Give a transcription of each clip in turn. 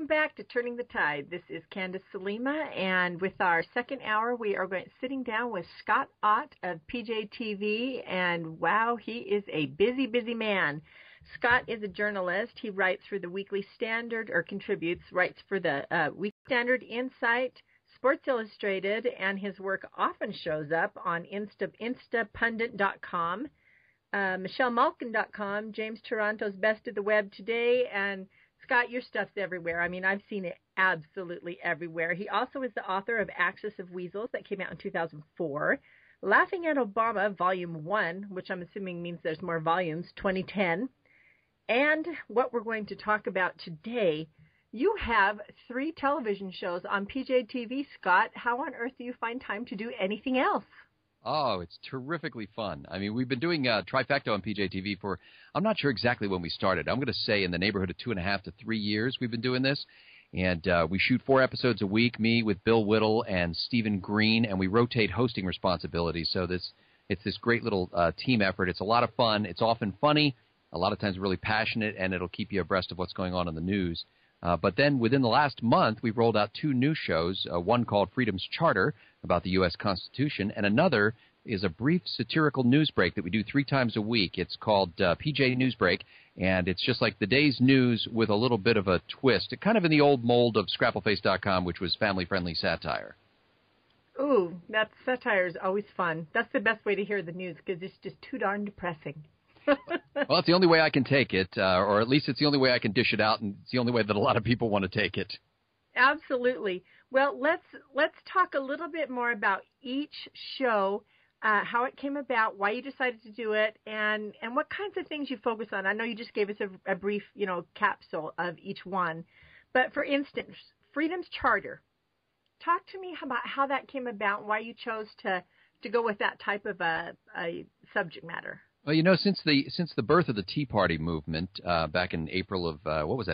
back to Turning the Tide. This is Candace Salima, and with our second hour, we are sitting down with Scott Ott of PJTV, and wow, he is a busy, busy man. Scott is a journalist. He writes for the Weekly Standard, or contributes, writes for the Weekly Standard, Insight, Sports Illustrated, and his work often shows up on instapundit.com, michellemalkin.com, James Toronto's Best of the Web Today, and Scott, your stuff's everywhere. I mean, I've seen it absolutely everywhere. He also is the author of Axis of Weasels that came out in 2004, Laughing at Obama, Volume 1, which I'm assuming means there's more volumes, 2010. And what we're going to talk about today, you have 3 television shows on PJTV, Scott. How on earth do you find time to do anything else? Oh, it's terrifically fun. I mean, we've been doing Trifecta on PJTV for, I'm not sure exactly when we started. I'm going to say in the neighborhood of 2.5 to 3 years we've been doing this. And we shoot 4 episodes a week, me with Bill Whittle and Stephen Green, and we rotate hosting responsibilities. So it's this great little team effort. It's a lot of fun. It's often funny, a lot of times really passionate, and it'll keep you abreast of what's going on in the news. But then within the last month, we've rolled out 2 new shows, one called Freedom's Charter, about the U.S. Constitution, and another is a brief satirical news break that we do 3 times a week. It's called PJ News Break, and it's just like the day's news with a little bit of a twist, kind of in the old mold of ScrappleFace.com, which was family-friendly satire. Ooh, that satire is always fun. That's the best way to hear the news because it's just too darn depressing. Well, it's the only way I can take it, or at least it's the only way I can dish it out, and it's the only way that a lot of people want to take it. Absolutely. Well, let's talk a little bit more about each show, how it came about, why you decided to do it, and what kinds of things you focus on. I know you just gave us a brief, capsule of each one, but for instance, Freedom's Charter. Talk to me about how that came about, why you chose to go with that type of a subject matter. Well, since the birth of the Tea Party movement back in April of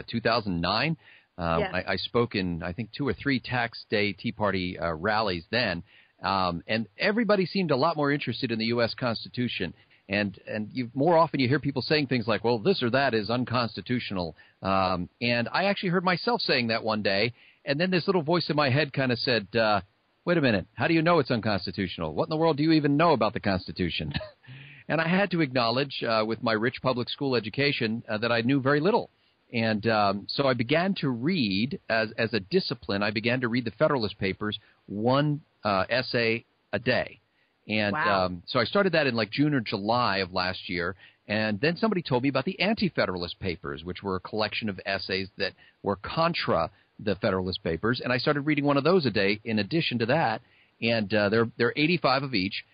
2009, yes. I spoke in I think 2 or 3 tax day Tea Party rallies then, and everybody seemed a lot more interested in the U.S. Constitution. And more often you hear people saying things like, "Well, this or that is unconstitutional," and I actually heard myself saying that one day, and then this little voice in my head kind of said, "Wait a minute, how do you know it's unconstitutional? What in the world do you even know about the Constitution?" And I had to acknowledge, with my rich public school education, that I knew very little. And so I began to read, as a discipline, I began to read the Federalist Papers, 1 essay a day. And wow. So I started that in like June or July of last year. And then somebody told me about the Anti-Federalist Papers, which were a collection of essays that were contra the Federalist Papers. And I started reading one of those a day in addition to that. And there are 85 of each.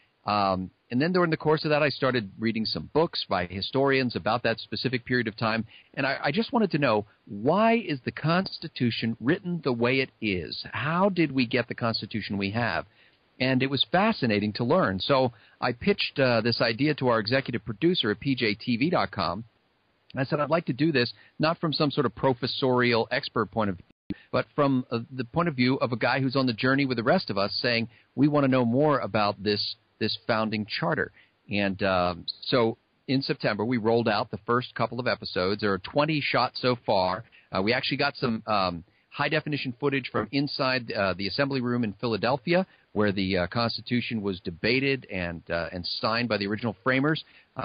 And then during the course of that, I started reading some books by historians about that specific period of time. And I just wanted to know, why is the Constitution written the way it is? How did we get the Constitution we have? And it was fascinating to learn. So I pitched this idea to our executive producer at PJTV.com. I said, I'd like to do this not from some sort of professorial expert point of view, but from the point of view of a guy who's on the journey with the rest of us saying, we want to know more about this founding charter. And so in September, we rolled out the first couple of episodes. There are 20 shots so far. We actually got some high-definition footage from inside the Assembly Room in Philadelphia, where the Constitution was debated and signed by the original framers.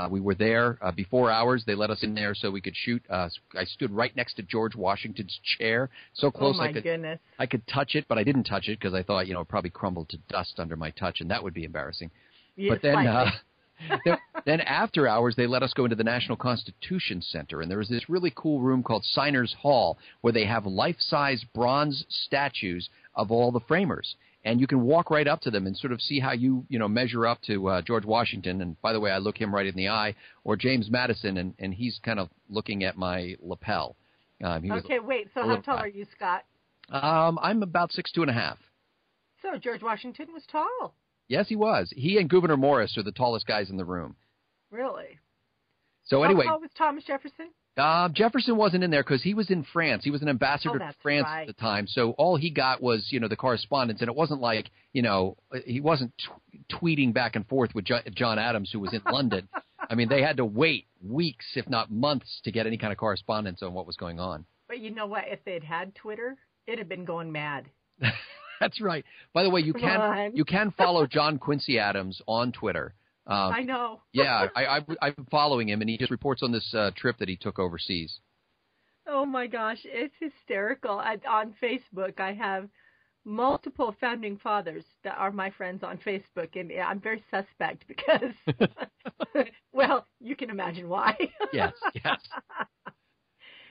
We were there before hours. They let us in there so we could shoot. I stood right next to George Washington's chair, so close goodness. I could touch it, but I didn't touch it because I thought, it probably crumbled to dust under my touch, and that would be embarrassing. Yes, but then after hours, they let us go into the National Constitution Center, and there was this really cool room called Signers Hall where they have life-size bronze statues of all the framers. And you can walk right up to them and sort of see how you measure up to George Washington. And by the way, I look him right in the eye, or James Madison, and he's kind of looking at my lapel. Okay, wait. So how tall are you, Scott? I'm about 6'2½". So George Washington was tall. Yes, he was. He and Gouverneur Morris are the tallest guys in the room. Really? So anyway, how tall was Thomas Jefferson? Jefferson wasn't in there because he was in France. He was an ambassador to France at the time. So all he got was, the correspondence. And it wasn't like, he wasn't tweeting back and forth with John Adams, who was in London. I mean, they had to wait weeks, if not months, to get any kind of correspondence on what was going on. But you know what? If they'd had Twitter, it'd have been going mad. That's right. By the way, you can follow John Quincy Adams on Twitter. I know. Yeah, I've been following him, and he just reports on this trip that he took overseas. Oh, my gosh. It's hysterical. On Facebook, I have multiple founding fathers that are my friends on Facebook, and I'm very suspect because, well, you can imagine why. Yes.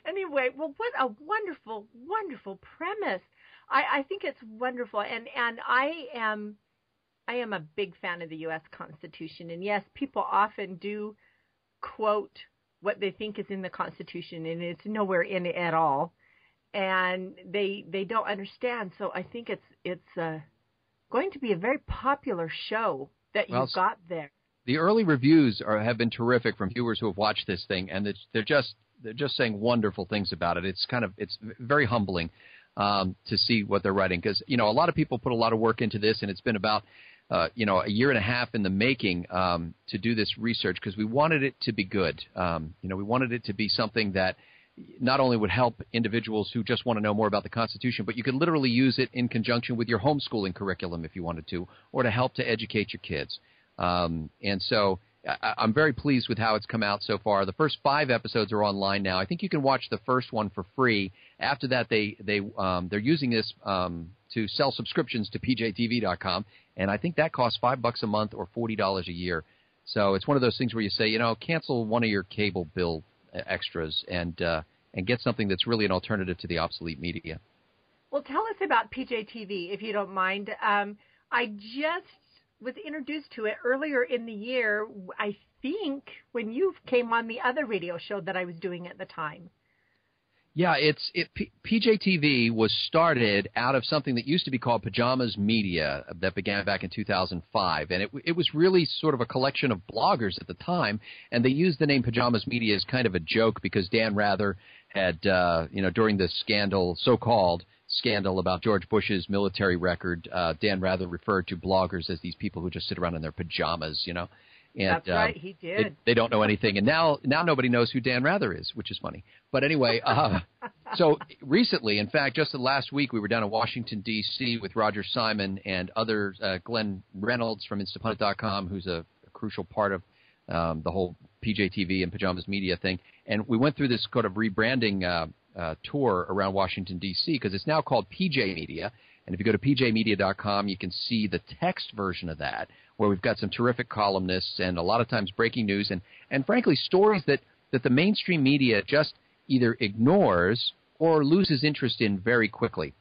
Anyway, well, what a wonderful, wonderful premise. I think it's wonderful, and I am a big fan of the U.S. Constitution, and yes, people often do quote what they think is in the Constitution, and it's nowhere in it at all, and they don't understand. So I think it's going to be a very popular show that you've got there. The early reviews have been terrific from viewers who have watched this thing, and they're just saying wonderful things about it. It's very humbling to see what they're writing, because a lot of people put a lot of work into this, and it's been about a year and a half in the making to do this research, because we wanted it to be good. We wanted it to be something that not only would help individuals who just want to know more about the Constitution, but you could literally use it in conjunction with your homeschooling curriculum if you wanted to, or to help to educate your kids. And so I'm very pleased with how it's come out so far. The first 5 episodes are online now. I think you can watch the first one for free. After that, they're using this to sell subscriptions to PJTV.com, and I think that costs $5 a month or $40 a year. So it's one of those things where you say, cancel one of your cable bill extras and get something that's really an alternative to the obsolete media. Well, tell us about PJTV, if you don't mind. I just was introduced to it earlier in the year, I think, when you came on the other radio show that I was doing at the time. Yeah, PJTV was started out of something that used to be called Pajamas Media that began back in 2005, and it was really sort of a collection of bloggers at the time, and they used the name Pajamas Media as kind of a joke because Dan Rather had, during the scandal, so-called scandal about George Bush's military record, Dan Rather referred to bloggers as these people who just sit around in their pajamas, And, that's right, he did. They don't know anything, and now nobody knows who Dan Rather is, which is funny. But anyway, so recently, in fact, just last week, we were down in Washington, D.C. with Roger Simon and others, Glenn Reynolds from Instapundit.com, who's a crucial part of the whole PJTV and Pajamas Media thing. And we went through this kind of rebranding tour around Washington, D.C., because it's now called PJ Media. And if you go to pjmedia.com, you can see the text version of that, where we've got some terrific columnists and a lot of times breaking news and frankly, stories that the mainstream media just either ignores or loses interest in very quickly.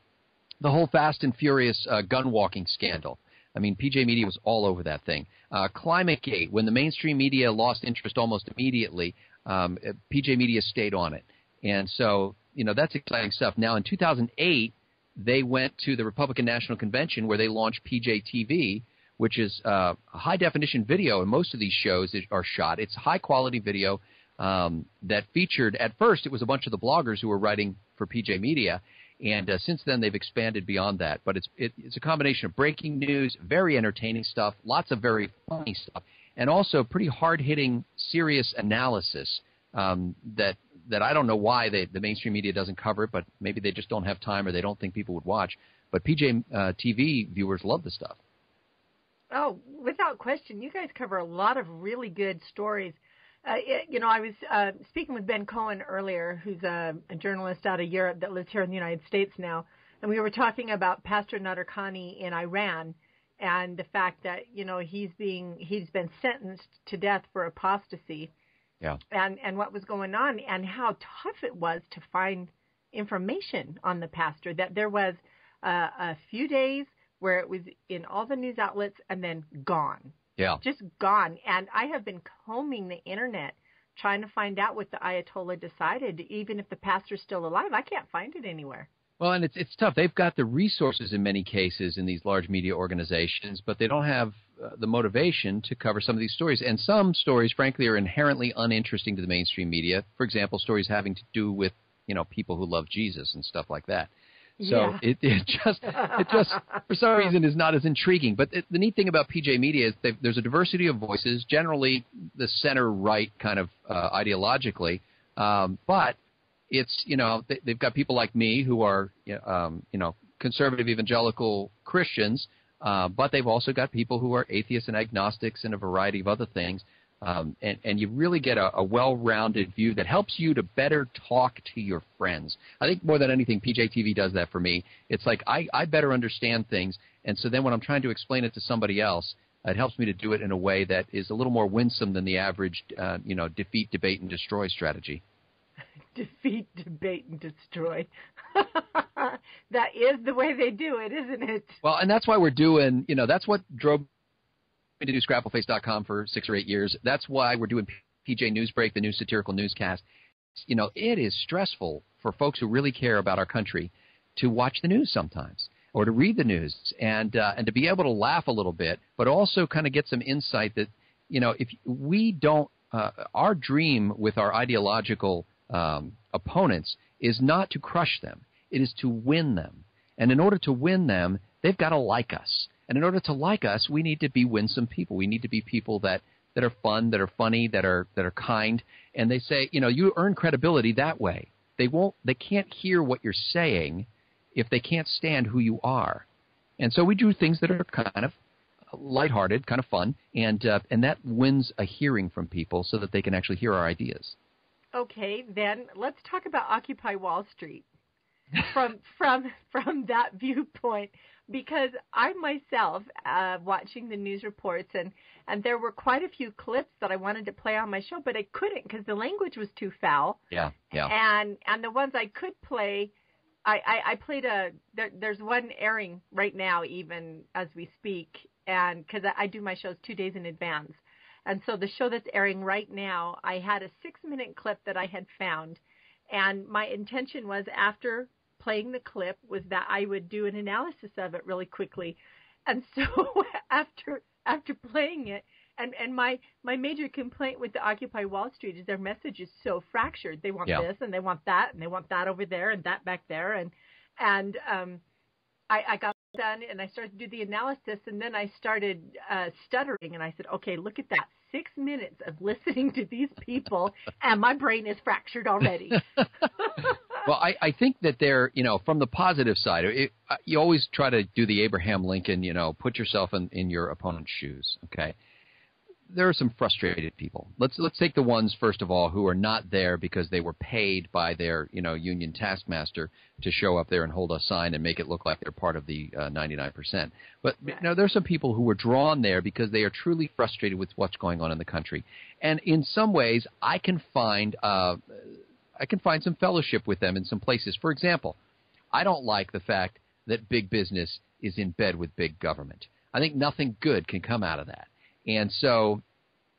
The whole Fast and Furious gun walking scandal. I mean, PJ Media was all over that thing. ClimateGate, when the mainstream media lost interest almost immediately, PJ Media stayed on it. And so, that's exciting stuff. Now, in 2008, they went to the Republican National Convention where they launched PJTV, which is high-definition video, and most of these shows are shot. It's high-quality video that featured, at first, it was a bunch of the bloggers who were writing for PJ Media, and since then they've expanded beyond that. But it's a combination of breaking news, very entertaining stuff, lots of very funny stuff, and also pretty hard-hitting, serious analysis that I don't know why the mainstream media doesn't cover it, but maybe they just don't have time or they don't think people would watch. But PJ viewers love the stuff. Oh, without question. You guys cover a lot of really good stories. I was speaking with Ben Cohen earlier, who's a journalist out of Europe that lives here in the United States now, and we were talking about Pastor Nader Khani in Iran and the fact that, he's been sentenced to death for apostasy. Yeah. And what was going on and how tough it was to find information on the pastor, that there was a few days where it was in all the news outlets and then gone. Yeah. Just gone. And I have been combing the internet trying to find out what the Ayatollah decided, even if the pastor's still alive. I can't find it anywhere. Well, and it's tough. They've got the resources in many cases in these large media organizations, but they don't have the motivation to cover some of these stories. And some stories, frankly, are inherently uninteresting to the mainstream media. For example, stories having to do with, people who love Jesus and stuff like that. So yeah. it just for some reason is not as intriguing. But the neat thing about PJ Media is there's a diversity of voices, generally the center right kind of ideologically, but it's, they've got people like me who are, conservative evangelical Christians, but they've also got people who are atheists and agnostics and a variety of other things. And you really get a well-rounded view that helps you to better talk to your friends. I think more than anything, PJTV does that for me. It's like I better understand things, and so then when I'm trying to explain it to somebody else, it helps me to do it in a way that is a little more winsome than the average, defeat, debate, and destroy strategy. Defeat, debate, and destroy. That is the way they do it, isn't it? Well, and that's why we're doing, that's what drove me to do ScrappleFace.com for 6 or 8 years. That's why we're doing PJ Newsbreak, the new satirical newscast. It is stressful for folks who really care about our country to watch the news sometimes or to read the news and to be able to laugh a little bit, but also kind of get some insight that, if we don't, our dream with our ideological opponents is not to crush them. It is to win them. And in order to win them, they've got to like us. And in order to like us, we need to be winsome people. We need to be people that are fun, that are funny, that are kind. And they say, you earn credibility that way. They can't hear what you're saying if they can't stand who you are. And so we do things that are kind of lighthearted, kind of fun, and that wins a hearing from people so that they can actually hear our ideas. Okay, then let's talk about Occupy Wall Street from that viewpoint, because I myself watching the news reports and there were quite a few clips that I wanted to play on my show, but I couldn't because the language was too foul. Yeah. And the ones I could play, I played there's one airing right now even as we speak, and because I do my shows 2 days in advance. And so the show that's airing right now, I had a 6-minute clip that I had found. And my intention was, after playing the clip, was that I would do an analysis of it really quickly. And so after playing it, and my major complaint with the Occupy Wall Street is their message is so fractured. They want this and they want that and they want that over there and that back there. And I got done and I started to do the analysis, and then I started stuttering, and I said, okay, look at that, 6 minutes of listening to these people, and my brain is fractured already. Well, I think that they're, from the positive side, you always try to do the Abraham Lincoln, put yourself in your opponent's shoes, okay? There are some frustrated people. Let's take the ones, first of all, who are not there because they were paid by their, union taskmaster to show up there and hold a sign and make it look like they're part of the 99%. But there are some people who were drawn there because they are truly frustrated with what's going on in the country. And in some ways, I can find some fellowship with them in some places. For example, I don't like the fact that big business is in bed with big government. I think nothing good can come out of that. And so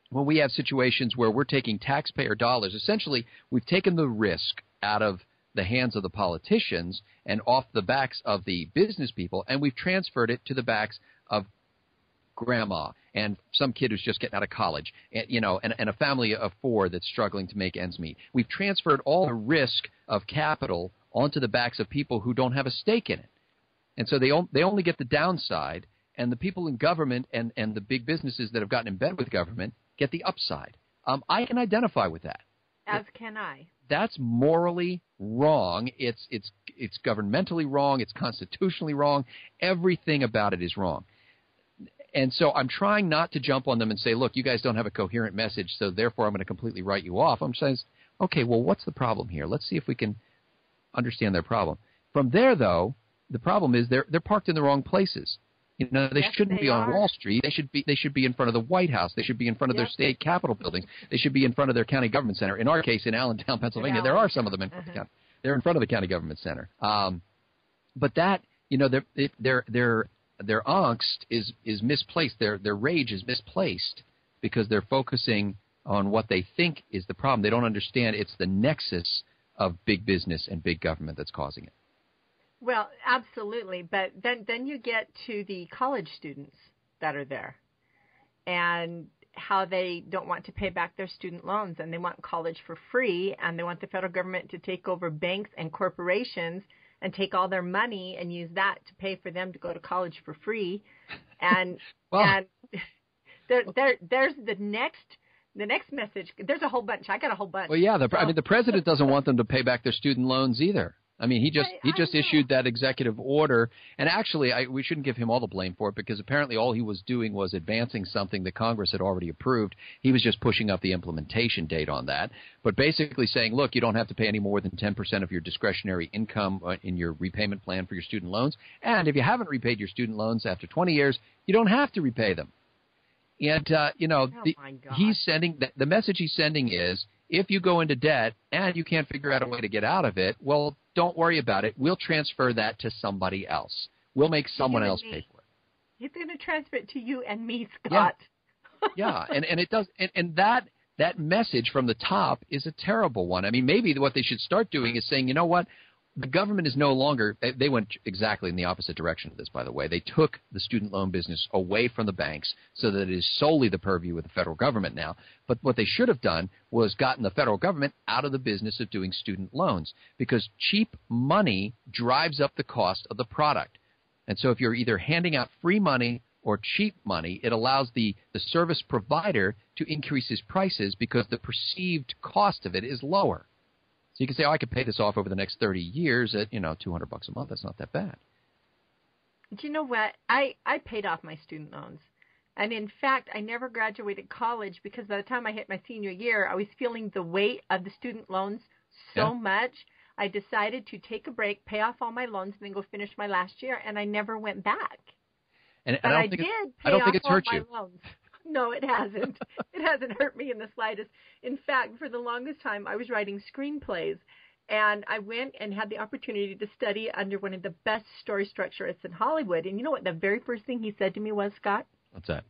when we have situations where we're taking taxpayer dollars, essentially we've taken the risk out of the hands of the politicians and off the backs of the business people, and we've transferred it to the backs of grandma and some kid who's just getting out of college, and, and a family of 4 that's struggling to make ends meet. We've transferred all the risk of capital onto the backs of people who don't have a stake in it. And so they only get the downside, and the people in government and the big businesses that have gotten in bed with government get the upside. I can identify with that. As can I. That's morally wrong. It's governmentally wrong. It's constitutionally wrong. Everything about it is wrong. And so I'm trying not to jump on them and say, look, you guys don't have a coherent message, so therefore I'm going to completely write you off. I'm saying, okay, well, what's the problem here? Let's see if we can understand their problem. From there, though, the problem is they're parked in the wrong places. They shouldn't be on Wall Street. They should be in front of the White House. They should be in front of their state capitol buildings. They should be in front of their county government center. In our case, in Allentown, Pennsylvania, there are some of them in front of the county. They're in front of the county government center. But that, their angst is misplaced. Their rage is misplaced because they're focusing on what they think is the problem. They don't understand it's the nexus of big business and big government that's causing it. Well, absolutely. But then you get to the college students that are there and how they don't want to pay back their student loans, and they want college for free, and they want the federal government to take over banks and corporations and take all their money and use that to pay for them to go to college for free. And and there's the next The next message, there's a whole bunch. I got a whole bunch. Well, yeah, I mean, the president doesn't want them to pay back their student loans either. I mean, he just issued that executive order, and actually, we shouldn't give him all the blame for it because apparently all he was doing was advancing something that Congress had already approved. He was just pushing up the implementation date on that, but basically saying, look, you don't have to pay any more than 10% of your discretionary income in your repayment plan for your student loans, and if you haven't repaid your student loans after 20 years, you don't have to repay them. And, he's sending the message he's sending is, if you go into debt and you can't figure out a way to get out of it, well, don't worry about it. We'll transfer that to somebody else. We'll make someone else pay for it. He's going to transfer it to you and me, Scott. Yeah, and it does. And that message from the top is a terrible one. I mean, maybe what they should start doing is saying, you know what? The government is no longer – they went exactly in the opposite direction of this, by the way. They took the student loan business away from the banks so that it is solely the purview of the federal government now. But what they should have done was gotten the federal government out of the business of doing student loans because cheap money drives up the cost of the product. And so if you're either handing out free money or cheap money, it allows the service provider to increase his prices because the perceived cost of it is lower. So you can say, I could pay this off over the next 30 years at, $200 a month. That's not that bad. Do you know what? I paid off my student loans. And in fact, I never graduated college because by the time I hit my senior year, I was feeling the weight of the student loans so much. I decided to take a break, pay off all my loans, and then go finish my last year. And I never went back. And I don't think it's hurt you. Loans. No, it hasn't. It hasn't hurt me in the slightest. In fact, for the longest time, I was writing screenplays, and I went and had the opportunity to study under one of the best story structurists in Hollywood. And you know what the very first thing he said to me was, Scott? What's that?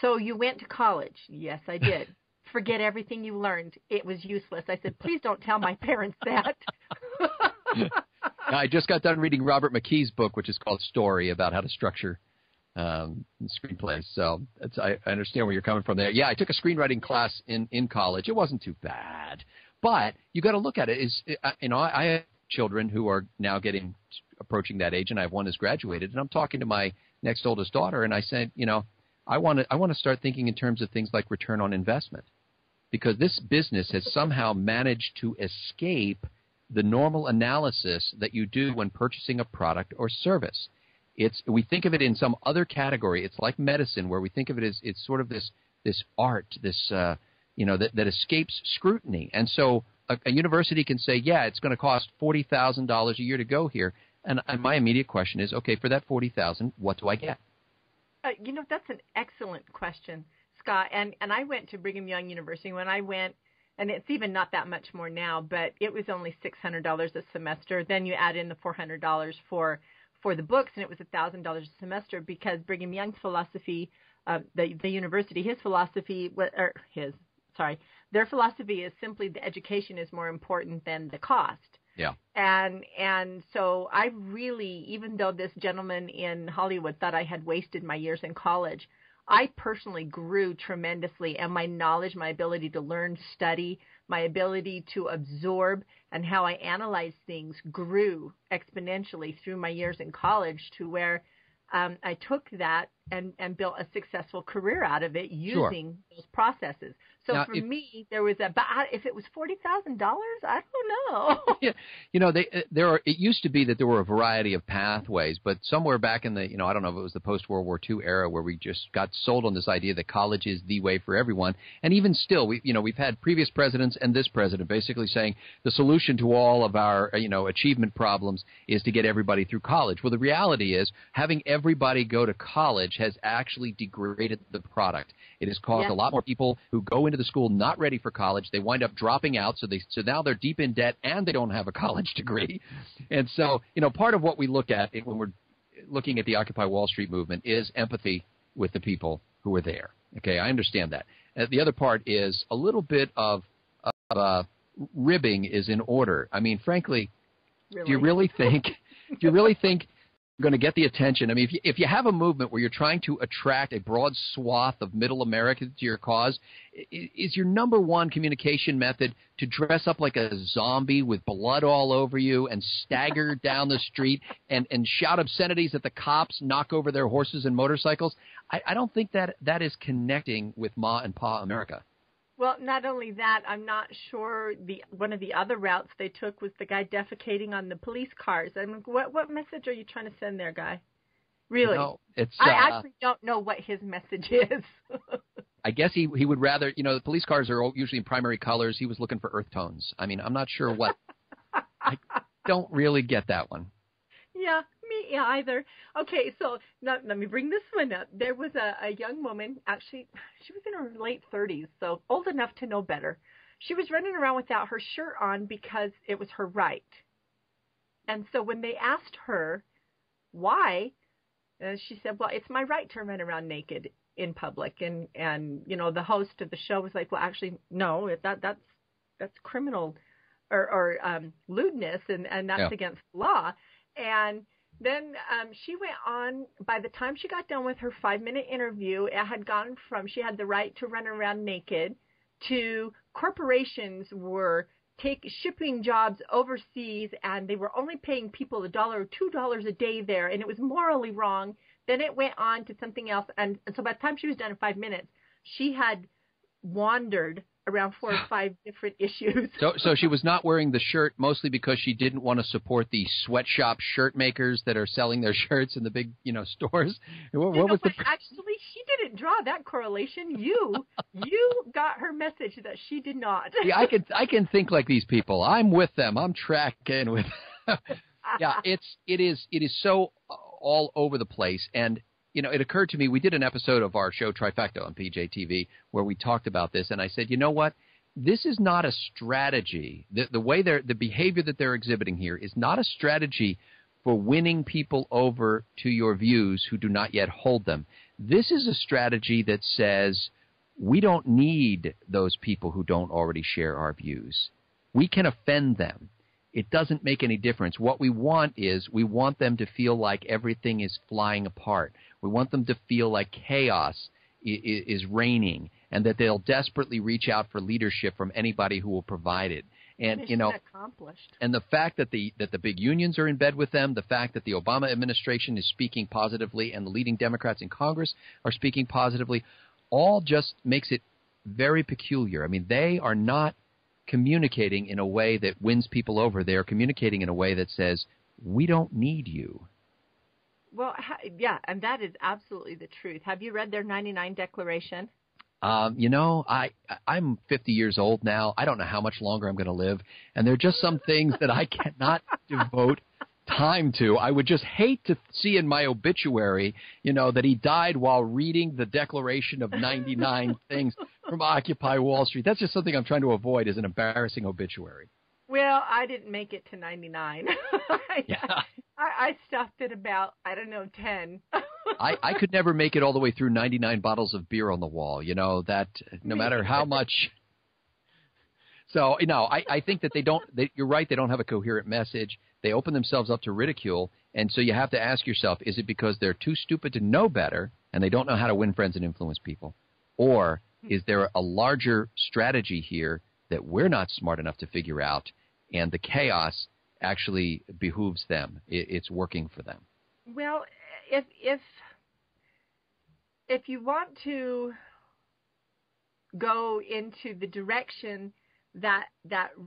So you went to college. Yes, I did. Forget everything you learned. It was useless. I said, please don't tell my parents that. I just got done reading Robert McKee's book, which is called Story, about how to structure screenplays. So I understand where you're coming from there. Yeah, I took a screenwriting class in college. It wasn't too bad, but you got to look at it. I have children who are now approaching that age, and I have one who's graduated. And I'm talking to my next oldest daughter, and I said, I want to start thinking in terms of things like return on investment, because this business has somehow managed to escape the normal analysis that you do when purchasing a product or service. We think of it in some other category. It's like medicine, where we think of it as it's sort of this art, that escapes scrutiny. And so a university can say, yeah, it's going to cost $40,000 a year to go here. And my immediate question is, okay, for that $40,000, what do I get? That's an excellent question, Scott. And I went to Brigham Young University when I went, and it's even not that much more now, but it was only $600 a semester. Then you add in the $400 for the books, and it was $1,000 a semester because Brigham Young's philosophy, the university, their philosophy is simply the education is more important than the cost. Yeah. And so I really, even though this gentleman in Hollywood thought I had wasted my years in college, I personally grew tremendously, and my knowledge, my ability to learn, study, my ability to absorb, and how I analyze things grew exponentially through my years in college to where I took that and built a successful career out of it using those processes. So now, me, there was but if it was $40,000, I don't know. Yeah, it used to be that there were a variety of pathways, but somewhere back in the, I don't know if it was the post-World War II era where we just got sold on this idea that college is the way for everyone. And even still, we've had previous presidents and this president basically saying the solution to all of our, achievement problems is to get everybody through college. Well, the reality is having everybody go to college has actually degraded the product. It has caused a lot more people who go into the school not ready for college. They wind up dropping out, so now they're deep in debt and they don't have a college degree. And so, part of what we look at when we're looking at the Occupy Wall Street movement is empathy with the people who are there. Okay, I understand that. The other part is a little bit of ribbing is in order. I mean, frankly, do you really think going to get the attention. I mean, if you have a movement where you're trying to attract a broad swath of middle America to your cause, is your number one communication method to dress up like a zombie with blood all over you and stagger down the street and shout obscenities at the cops, knock over their horses and motorcycles? I don't think that is connecting with Ma and Pa America. Well, not only that, I'm not sure one of the other routes they took was the guy defecating on the police cars. I mean, what message are you trying to send there, guy? Really? No, I actually don't know what his message is. I guess he would rather, the police cars are usually in primary colors. He was looking for earth tones. I mean, I'm not sure what. I don't really get that one. Yeah, me either. Okay, so now, let me bring this one up. There was a young woman, actually, she was in her late 30s, so old enough to know better. She was running around without her shirt on because it was her right. And so when they asked her why, she said, well, it's my right to run around naked in public. And the host of the show was like, well, actually, no, that's criminal or lewdness, and that's against the law. And then she went on. By the time she got done with her 5-minute interview, it had gone from she had the right to run around naked to corporations were shipping jobs overseas, and they were only paying people $1 or $2 a day there, and it was morally wrong. Then it went on to something else, and so by the time she was done in 5 minutes, she had wandered around 4 or 5 different issues. So she was not wearing the shirt mostly because she didn't want to support the sweatshop shirt makers that are selling their shirts in the big, stores. Actually, she didn't draw that correlation. You got her message that she did not. Yeah, I can think like these people. I'm with them. I'm tracking with. Yeah, it is so all over the place. And it occurred to me, we did an episode of our show Trifecta on PJTV where we talked about this, and I said, you know what? This is not a strategy. The way the behavior that they're exhibiting here is not a strategy for winning people over to your views who do not yet hold them. This is a strategy that says we don't need those people who don't already share our views. We can offend them. It doesn't make any difference. What we want them to feel like everything is flying apart. We want them to feel like chaos is reigning and that they'll desperately reach out for leadership from anybody who will provide it. And accomplished. And the fact that the big unions are in bed with them, the fact that the Obama administration is speaking positively and the leading Democrats in Congress are speaking positively, all just makes it very peculiar. I mean, they are not communicating in a way that wins people over. They are communicating in a way that says, we don't need you. Well, and that is absolutely the truth. Have you read their 99 Declaration? I'm 50 years old now. I don't know how much longer I'm going to live. And there are just some things that I cannot devote time to. I would just hate to see in my obituary, that he died while reading the Declaration of 99 things from Occupy Wall Street. That's just something I'm trying to avoid as an embarrassing obituary. Well, I didn't make it to 99. Yeah. I stopped at about, 10. I could never make it all the way through 99 bottles of beer on the wall, that no matter how much. So, I think that you're right, they don't have a coherent message. They open themselves up to ridicule. And so you have to ask yourself, is it because they're too stupid to know better and they don't know how to win friends and influence people? Or is there a larger strategy here that we're not smart enough to figure out and the chaos actually behooves them? It's working for them. Well, if you want to go into the direction that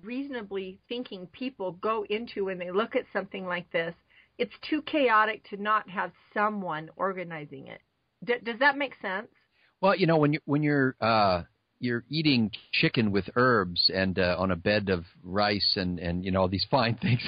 reasonably thinking people go into when they look at something like this, it's too chaotic to not have someone organizing it. Does that make sense? Well, when you're eating chicken with herbs and on a bed of rice and all these fine things.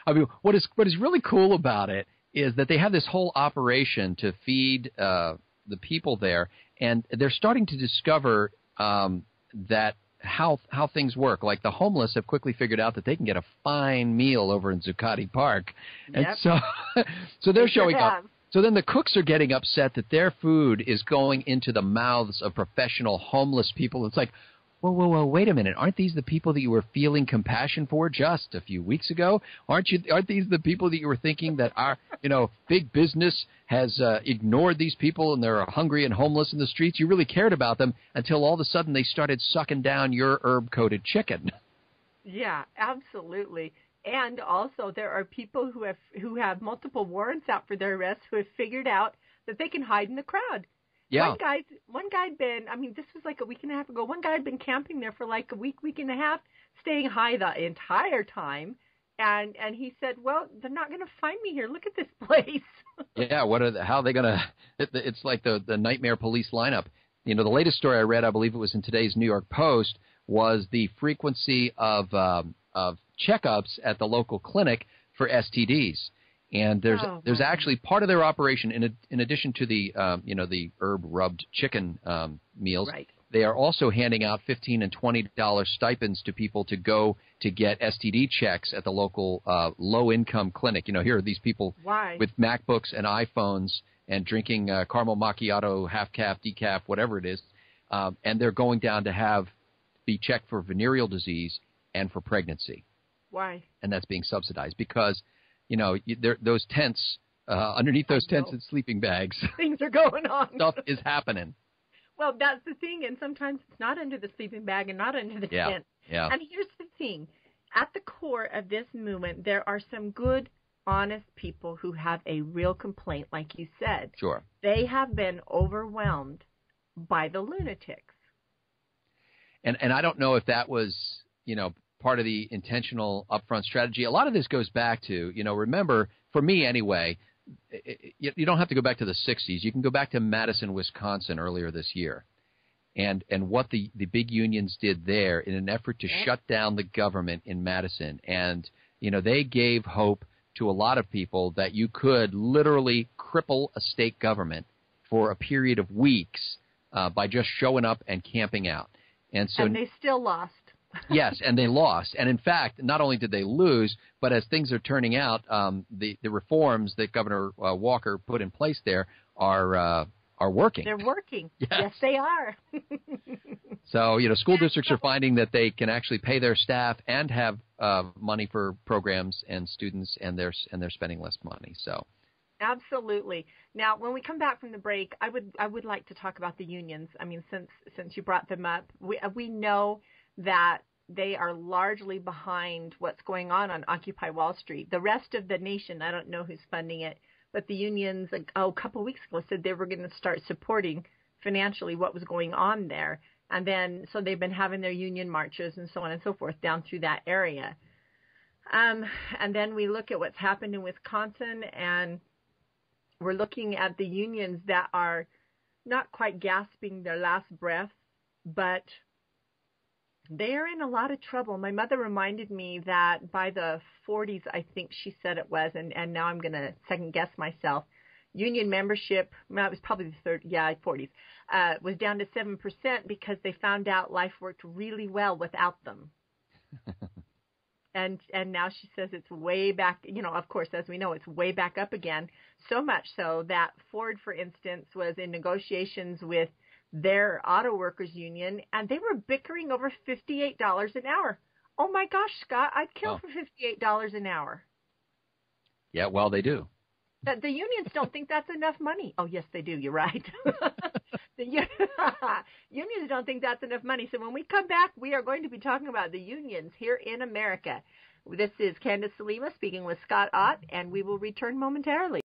I mean, what is really cool about it is that they have this whole operation to feed the people there, and they're starting to discover that how things work. Like the homeless have quickly figured out that they can get a fine meal over in Zuccotti Park, and so they're showing up. So then the cooks are getting upset that their food is going into the mouths of professional homeless people. It's like, Whoa, wait a minute. Aren't these the people that you were feeling compassion for just a few weeks ago? Aren't these the people that you were thinking that our, big business has ignored these people and they're hungry and homeless in the streets? You really cared about them until all of a sudden they started sucking down your herb-coated chicken. Yeah, absolutely. And also there are people who have multiple warrants out for their arrest who have figured out that they can hide in the crowd. Yeah. One guy had been, this was like a week and a half ago, one guy had been camping there for like a week and a half, staying high the entire time. And he said, well, they're not going to find me here. Look at this place. Yeah, how are they going to, it's like the nightmare police lineup. The latest story I read, I believe it was in today's New York Post, was the frequency of checkups at the local clinic for STDs. And there's actually part of their operation in addition to the the herb rubbed chicken meals. Right. They are also handing out $15 and $20 stipends to people to go to get STD checks at the local low income clinic. Here are these people with MacBooks and iPhones and drinking caramel macchiato, half calf, decaf, whatever it is, and they're going down to be checked for venereal disease and for pregnancy. Why? And that's being subsidized because those tents, underneath those tents and sleeping bags. Things are going on. Stuff is happening. Well, that's the thing, and sometimes it's not under the sleeping bag and not under the tent. Yeah. And here's the thing. At the core of this movement, there are some good, honest people who have a real complaint, like you said. Sure. They have been overwhelmed by the lunatics. And I don't know if that was, part of the intentional upfront strategy. A lot of this goes back to, remember, for me anyway, you don't have to go back to the 60s. You can go back to Madison, Wisconsin earlier this year and what the big unions did there in an effort to shut down the government in Madison. And, they gave hope to a lot of people that you could literally cripple a state government for a period of weeks by just showing up and camping out. And they still lost. Yes, and they lost. And in fact, not only did they lose, but as things are turning out, the reforms that Governor Walker put in place there are working. They're working. Yes they are. So, school districts are finding that they can actually pay their staff and have money for programs and students, and they're spending less money. So. Absolutely. Now, when we come back from the break, I would like to talk about the unions. Since you brought them up, we know that they are largely behind what's going on Occupy Wall Street. The rest of the nation, I don't know who's funding it, but the unions, a couple of weeks ago, said they were going to start supporting financially what was going on there. And then, so they've been having their union marches and so on and so forth down through that area. And then we look at what's happened in Wisconsin, and we're looking at the unions that are not quite gasping their last breath, but they are in a lot of trouble. My mother reminded me that by the 40s, I think she said it was, and now I'm going to second guess myself, union membership, well, it was probably the 40s, was down to 7% because they found out life worked really well without them. And now she says it's way back, of course, as we know, it's way back up again, so much so that Ford, for instance, was in negotiations with their auto workers union, and they were bickering over $58 an hour. Oh, my gosh, Scott, I'd kill for $58 an hour. Yeah, well, they do. The unions don't think that's enough money. Oh, yes, they do. You're right. The unions don't think that's enough money. So when we come back, we are going to be talking about the unions here in America. This is Candace Salima speaking with Scott Ott, and we will return momentarily.